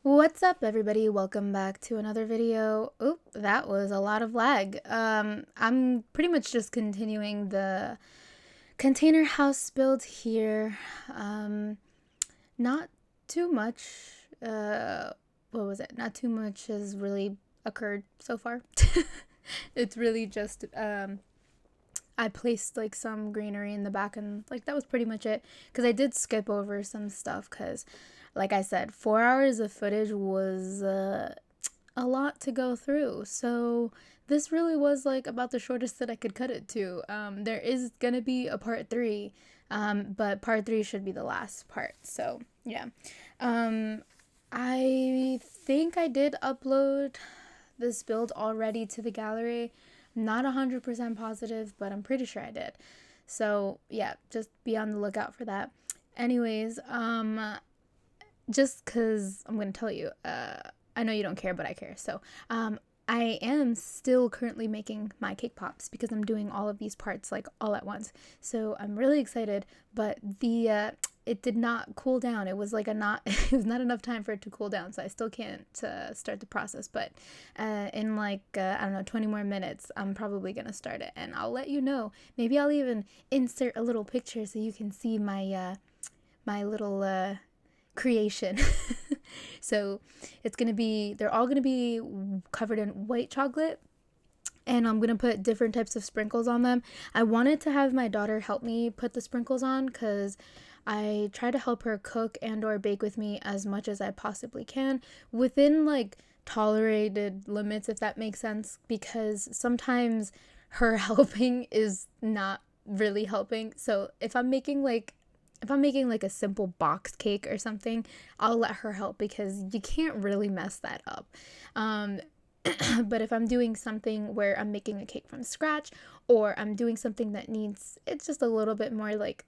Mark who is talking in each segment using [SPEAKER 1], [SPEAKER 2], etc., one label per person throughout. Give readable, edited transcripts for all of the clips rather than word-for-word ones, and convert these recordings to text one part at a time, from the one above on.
[SPEAKER 1] What's up, everybody? Welcome back to another video. Oop, that was a lot of lag. I'm pretty much just continuing the container house build here. Not too much. What was it? Not too much has really occurred so far. It's really just I placed like some greenery in the back, and like that was pretty much it, because I did skip over some stuff because like I said, 4 hours of footage was a lot to go through. So this really was like about the shortest that I could cut it to. There is gonna be a part three, but part three should be the last part. So yeah, I think I did upload this build already to the gallery. Not 100% positive, but I'm pretty sure I did. So yeah, just be on the lookout for that. Anyways, just because I'm going to tell you, I know you don't care, but I care. So, I am still currently making my cake pops because I'm doing all of these parts like all at once. So I'm really excited, but it did not cool down. It was like it was not enough time for it to cool down. So I still can't start the process, but in like, I don't know, 20 more minutes, I'm probably going to start it, and I'll let you know. Maybe I'll even insert a little picture so you can see my little, creation. So they're all gonna be covered in white chocolate, and I'm gonna put different types of sprinkles on them. I wanted to have my daughter help me put the sprinkles on because I try to help her cook and or bake with me as much as I possibly can within like tolerated limits, if that makes sense, because sometimes her helping is not really helping. So if I'm making like a simple box cake or something, I'll let her help because you can't really mess that up. Um, but if I'm doing something where I'm making a cake from scratch, or I'm doing something that needs it's just a little bit more like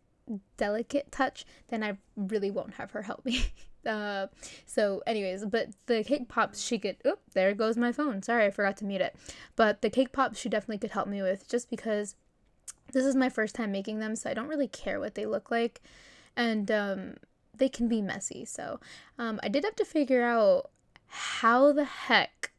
[SPEAKER 1] delicate touch, then I really won't have her help me. Uh, so anyways, but the cake pops she could, oop, there goes my phone. Sorry, I forgot to mute it. But the cake pops she definitely could help me with, just because this is my first time making them, so I don't really care what they look like. And they can be messy. So I did have to figure out how the heck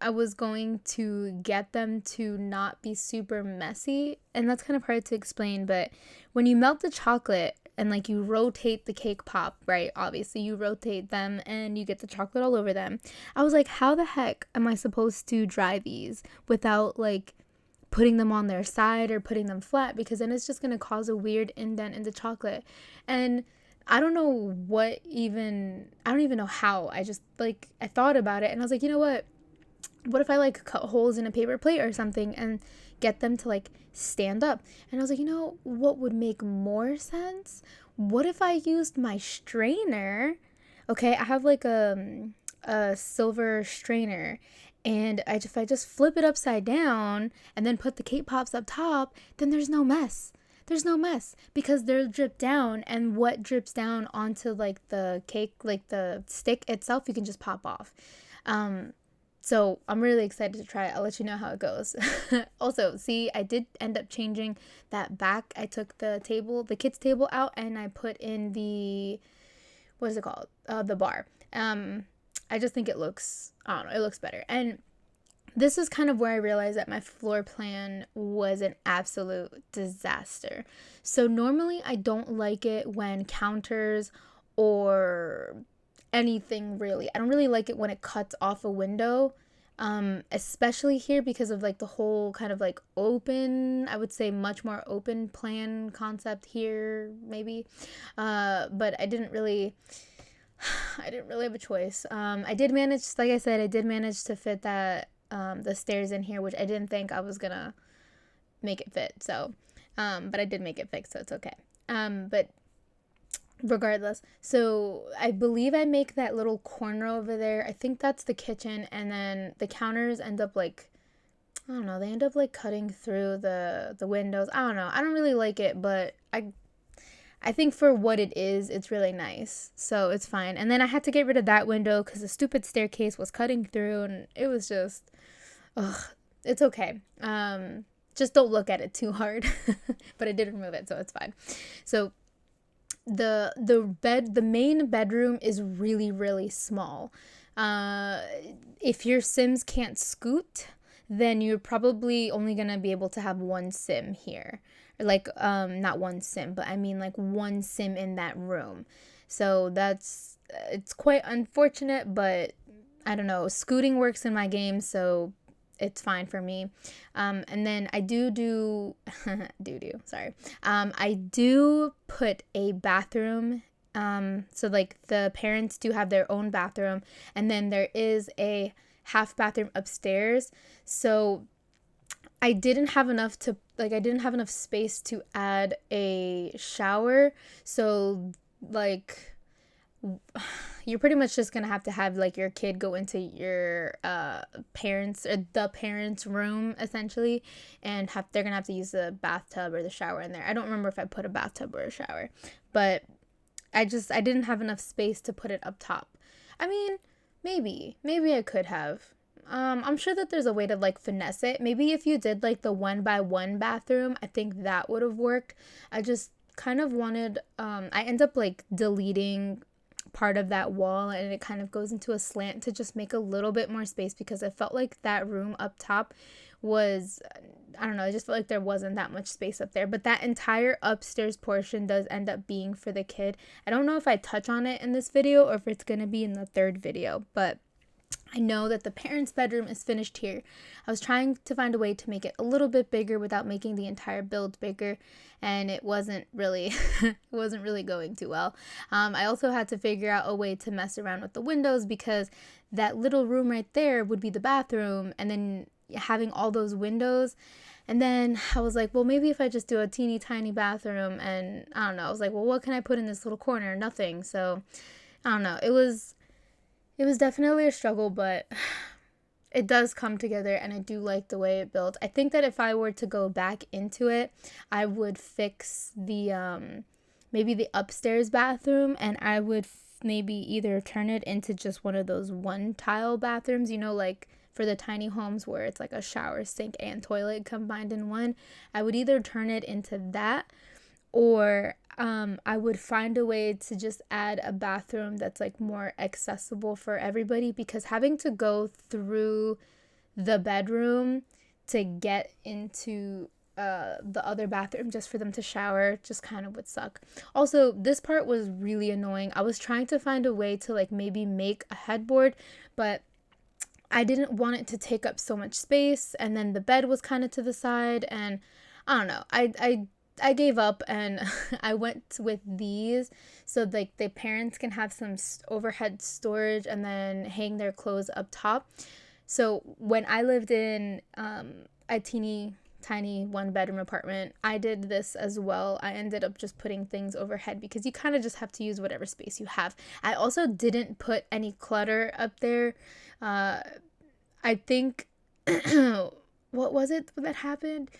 [SPEAKER 1] I was going to get them to not be super messy. And that's kind of hard to explain, but when you melt the chocolate and like you rotate the cake pop, right? Obviously, you rotate them and you get the chocolate all over them. I was like, how the heck am I supposed to dry these without like putting them on their side or putting them flat, because then it's just going to cause a weird indent in the chocolate. And I don't know I don't even know how. I just like, I thought about it and I was like, you know what if I like cut holes in a paper plate or something and get them to like stand up? And I was like, you know what would make more sense? What if I used my strainer? Okay, I have like a silver strainer, and if I just flip it upside down and then put the cake pops up top, then there's no mess. There's no mess because they're dripped down, and what drips down onto like the cake, like the stick itself, you can just pop off. Um, so I'm really excited to try it. I'll let you know how it goes. Also, see, I did end up changing that back. I took the kids table out, and I put in what is it called? The bar. I just think I don't know, it looks better. And this is kind of where I realized that my floor plan was an absolute disaster. So normally I don't like it when counters or anything really, I don't really like it when it cuts off a window. Especially here because of like the whole kind of like open, I would say much more open plan concept here, maybe. But I didn't really have a choice. I did manage, like I said, I did manage to fit the stairs in here, which I didn't think I was gonna make it fit. So, but I did make it fit, so it's okay. But regardless, so I believe I make that little corner over there. I think that's the kitchen, and then the counters end up like, I don't know, they end up like cutting through the windows. I don't know. I don't really like it, but I think for what it is, it's really nice. So it's fine. And then I had to get rid of that window because the stupid staircase was cutting through, and it was just, ugh, it's okay. Just don't look at it too hard. But I did remove it, so it's fine. So the main bedroom is really, really small. uh if your Sims can't scoot, then you're probably only gonna be able to have one Sim here. Like, not one Sim, but I mean like one Sim in that room. So that's it's quite unfortunate, but I don't know. Scooting works in my game, so it's fine for me. And then I do sorry. I do put a bathroom. So like the parents do have their own bathroom, and then there is a half bathroom upstairs. So I didn't have enough space to add a shower. So like you're pretty much just gonna have to have like your kid go into your parents or the parents room essentially, and they're gonna have to use the bathtub or the shower in there. I don't remember if I put a bathtub or a shower, but I didn't have enough space to put it up top. I mean, maybe I could have. I'm sure that there's a way to like finesse it. Maybe if you did like the 1x1 bathroom, I think that would have worked. I just kind of wanted I end up like deleting part of that wall, and it kind of goes into a slant to just make a little bit more space, because I felt like that room up top was, I don't know, I just felt like there wasn't that much space up there. But that entire upstairs portion does end up being for the kid. I don't know if I touch on it in this video or if it's going to be in the third video, but I know that the parents' bedroom is finished here. I was trying to find a way to make it a little bit bigger without making the entire build bigger, and it wasn't really it wasn't really going too well. I also had to figure out a way to mess around with the windows, because that little room right there would be the bathroom, and then having all those windows. And then I was like, well, maybe if I just do a teeny tiny bathroom, and I don't know. I was like, well, what can I put in this little corner? Nothing. So I don't know. It was definitely a struggle, but it does come together, and I do like the way it built. I think that if I were to go back into it, I would fix the maybe the upstairs bathroom, and I would maybe either turn it into just one of those one tile bathrooms, like for the tiny homes where it's like a shower, sink, and toilet combined in one. I would either turn it into that, or I would find a way to just add a bathroom that's like more accessible for everybody, because having to go through the bedroom to get into the other bathroom just for them to shower just kind of would suck. Also, this part was really annoying. I was trying to find a way to like maybe make a headboard, but I didn't want it to take up so much space, and then the bed was kind of to the side, and I don't know. I gave up, and I went with these, so like the parents can have some overhead storage and then hang their clothes up top. So when I lived in a teeny tiny 1-bedroom apartment, I did this as well. I ended up just putting things overhead, because you kind of just have to use whatever space you have. I also didn't put any clutter up there. I think what was it that happened?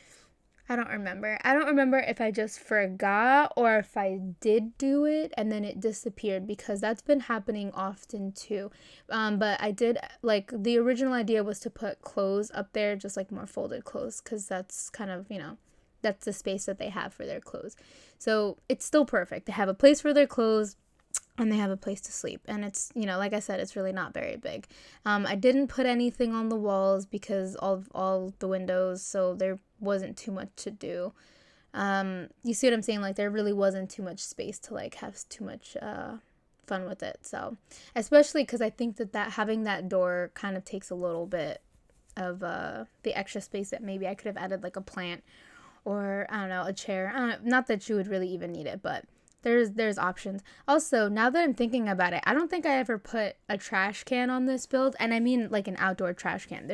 [SPEAKER 1] I don't remember. I don't remember if I just forgot or if I did do it and then it disappeared, because that's been happening often too. But I did, like, the original idea was to put clothes up there, just like more folded clothes, because that's kind of, that's the space that they have for their clothes. So it's still perfect. They have a place for their clothes, and they have a place to sleep, and it's, like I said, it's really not very big. I didn't put anything on the walls because of all the windows, so there wasn't too much to do. You see what I'm saying? Like, there really wasn't too much space to like have too much fun with it. So especially because I think that having that door kind of takes a little bit of the extra space that maybe I could have added, like a plant or, I don't know, a chair. Not that you would really even need it, but there's options. Also, now that I'm thinking about it, I don't think I ever put a trash can on this build, and I mean like an outdoor trash can.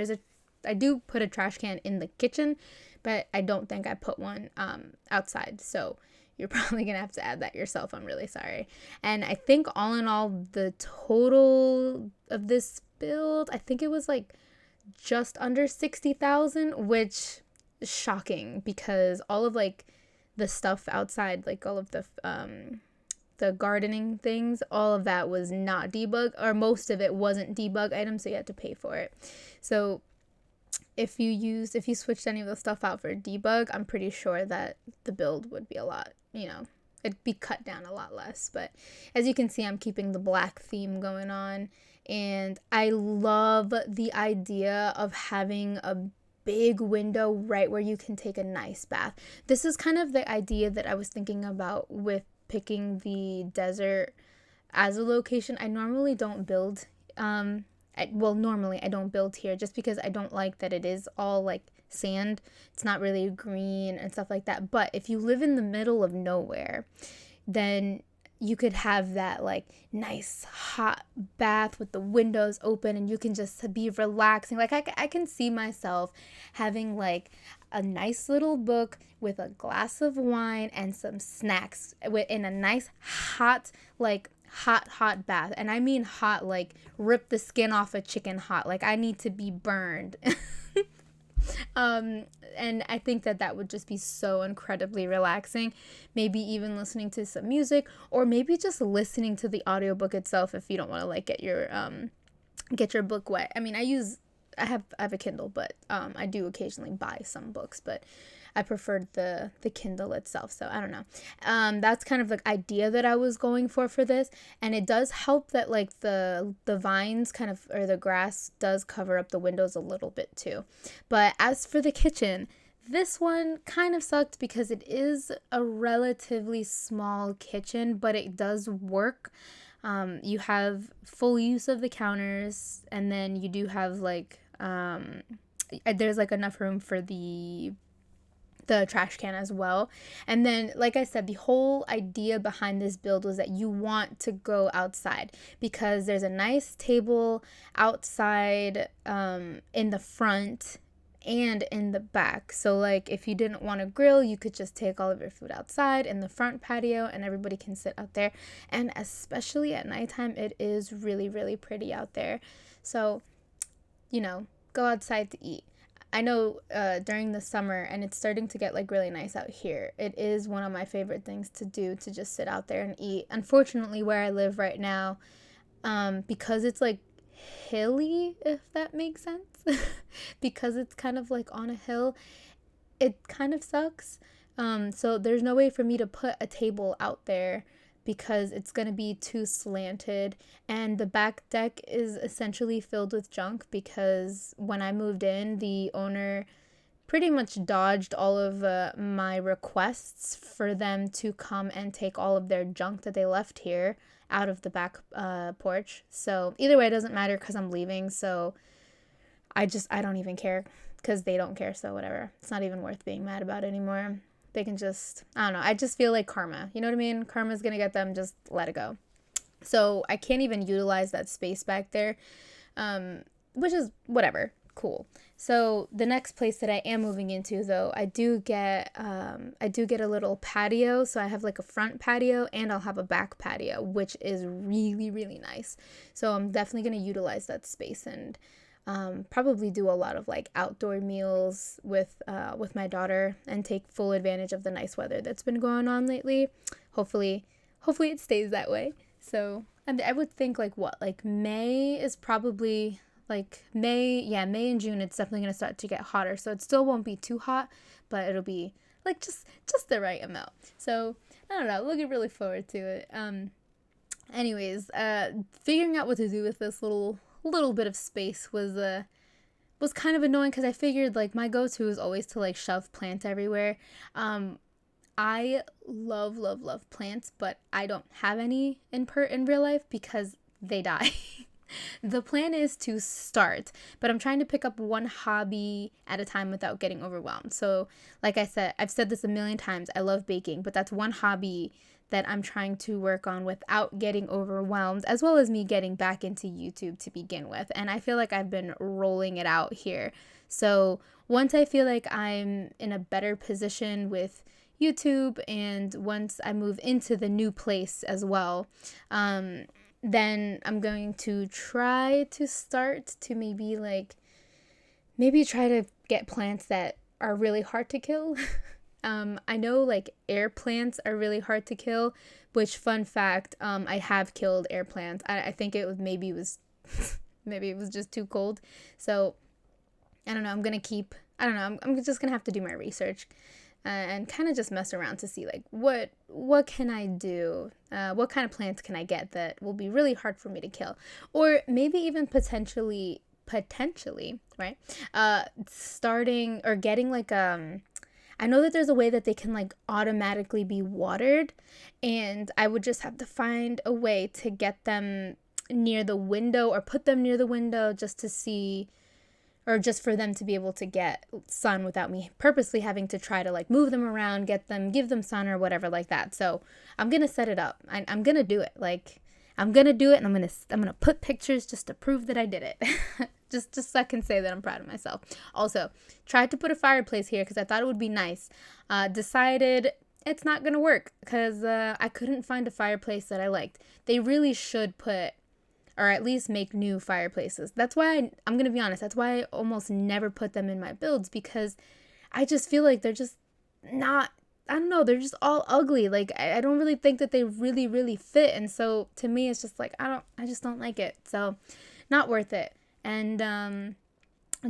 [SPEAKER 1] I do put a trash can in the kitchen, but I don't think I put one outside. So you're probably gonna have to add that yourself. I'm really sorry. And I think all in all, the total of this build, I think it was like just under 60,000, which is shocking, because all of like the stuff outside, like all of the gardening things, all of that was not debug, or most of it wasn't debug items, so you had to pay for it. So if you switched any of the stuff out for debug, I'm pretty sure that the build would be a lot, it'd be cut down a lot less. But as you can see, I'm keeping the black theme going on. And I love the idea of having a big window right where you can take a nice bath. This is kind of the idea that I was thinking about with picking the desert as a location. I normally don't build normally I don't build here just because I don't like that it is all like sand. It's not really green and stuff like that. But if you live in the middle of nowhere, then you could have that like nice hot bath with the windows open, and you can just be relaxing. Like I can see myself having like a nice little book with a glass of wine and some snacks in a nice hot hot bath. And I mean hot, like rip the skin off a chicken hot. Like I need to be burned. And I think that would just be so incredibly relaxing. Maybe even listening to some music, or maybe just listening to the audiobook itself if you don't want to like get your book wet. I mean, I have a Kindle, but I do occasionally buy some books, but I preferred the Kindle itself. So I don't know. That's kind of the idea that I was going for this. And it does help that like the vines kind of, or the grass does cover up the windows a little bit too. But as for the kitchen, this one kind of sucked because it is a relatively small kitchen, but it does work. You have full use of the counters, and then you do have like, there's like enough room for the trash can as well. And then, like I said, the whole idea behind this build was that you want to go outside because there's a nice table outside in the front and in the back. So like if you didn't want to grill, you could just take all of your food outside in the front patio and everybody can sit out there. And especially at nighttime, it is really, really pretty out there. So, go outside to eat. I know during the summer, and it's starting to get like really nice out here, it is one of my favorite things to do, to just sit out there and eat. Unfortunately, where I live right now, because it's like hilly, if that makes sense, because it's kind of like on a hill, it kind of sucks. So there's no way for me to put a table out there because it's going to be too slanted, and the back deck is essentially filled with junk because when I moved in, the owner pretty much dodged all of my requests for them to come and take all of their junk that they left here out of the back porch. So either way, it doesn't matter because I'm leaving, so I don't even care because they don't care, so whatever. It's not even worth being mad about anymore. They can just, I don't know, I just feel like karma. You know what I mean? Karma's gonna get them, just let it go. So I can't even utilize that space back there, which is whatever, cool. So the next place that I am moving into, though, I do get a little patio. So I have like a front patio and I'll have a back patio, which is really, really nice. So I'm definitely gonna utilize that space and probably do a lot of like outdoor meals with my daughter and take full advantage of the nice weather that's been going on lately. Hopefully it stays that way. So I would think like May is probably like May and June, it's definitely going to start to get hotter. So it still won't be too hot, but it'll be like just the right amount. So I don't know, looking really forward to it. Anyways, figuring out what to do with this little bit of space was kind of annoying because I figured like my go-to is always to like shove plants everywhere. I love plants, but I don't have any in real life because they die. The plan is to start, but I'm trying to pick up one hobby at a time without getting overwhelmed. So like I said, I've said this a million times, I love baking, but that's one hobby that I'm trying to work on without getting overwhelmed, as well as me getting back into YouTube to begin with. And I feel like I've been rolling it out here. So once I feel like I'm in a better position with YouTube, and once I move into the new place as well, then I'm going to try to start to maybe try to get plants that are really hard to kill. I know like air plants are really hard to kill, which fun fact, I have killed air plants. I think maybe it was just too cold. So I don't know. I'm just gonna have to do my research. and kind of just mess around to see like what can I do, what kind of plants can I get that will be really hard for me to kill, or maybe even potentially, right, starting or getting like I know that there's a way that they can like automatically be watered, and I would just have to find a way to get them near the window or put them near the window just to see, or just for them to be able to get sun without me purposely having to try to like move them around, give them sun or whatever like that. So I'm going to set it up. I'm going to do it. Like I'm going to do it, and I'm going to put pictures just to prove that I did it. just so I can say that I'm proud of myself. Also, tried to put a fireplace here because I thought it would be nice. Decided it's not going to work because I couldn't find a fireplace that I liked. They really should put, or at least make new fireplaces. That's why I'm going to be honest, that's why I almost never put them in my builds, because I just feel like they're just not, I don't know, they're just all ugly. Like I don't really think that they really, really fit. And so to me, it's just like, I just don't like it. So not worth it. And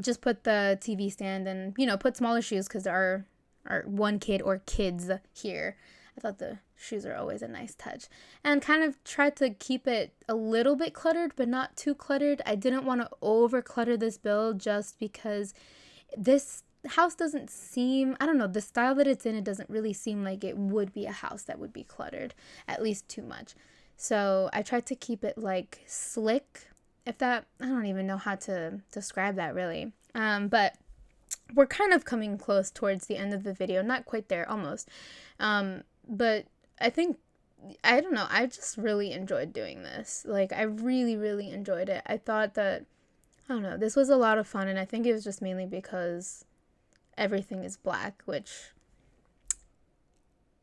[SPEAKER 1] just put the TV stand and, put smaller shoes because there are one kid or kids here. I thought the shoes are always a nice touch. And kind of tried to keep it a little bit cluttered, but not too cluttered. I didn't want to over clutter this build just because this house doesn't seem, I don't know, the style that it's in, it doesn't really seem like it would be a house that would be cluttered, at least too much. So I tried to keep it like slick, if that, I don't even know how to describe that really. But we're kind of coming close towards the end of the video, not quite there, almost. But I think, I don't know, I just really enjoyed doing this. Like, I really, really enjoyed it. I thought that, I don't know, this was a lot of fun, and I think it was just mainly because everything is black, which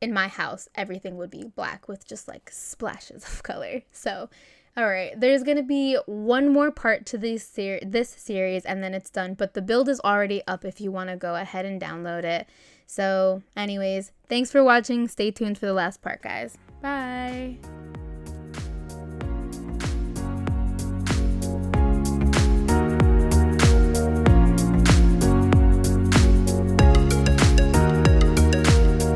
[SPEAKER 1] in my house, everything would be black with just like splashes of color. So, all right, there's going to be one more part to this series, and then it's done. But the build is already up if you want to go ahead and download it. So anyways, thanks for watching. Stay tuned for the last part, guys. Bye.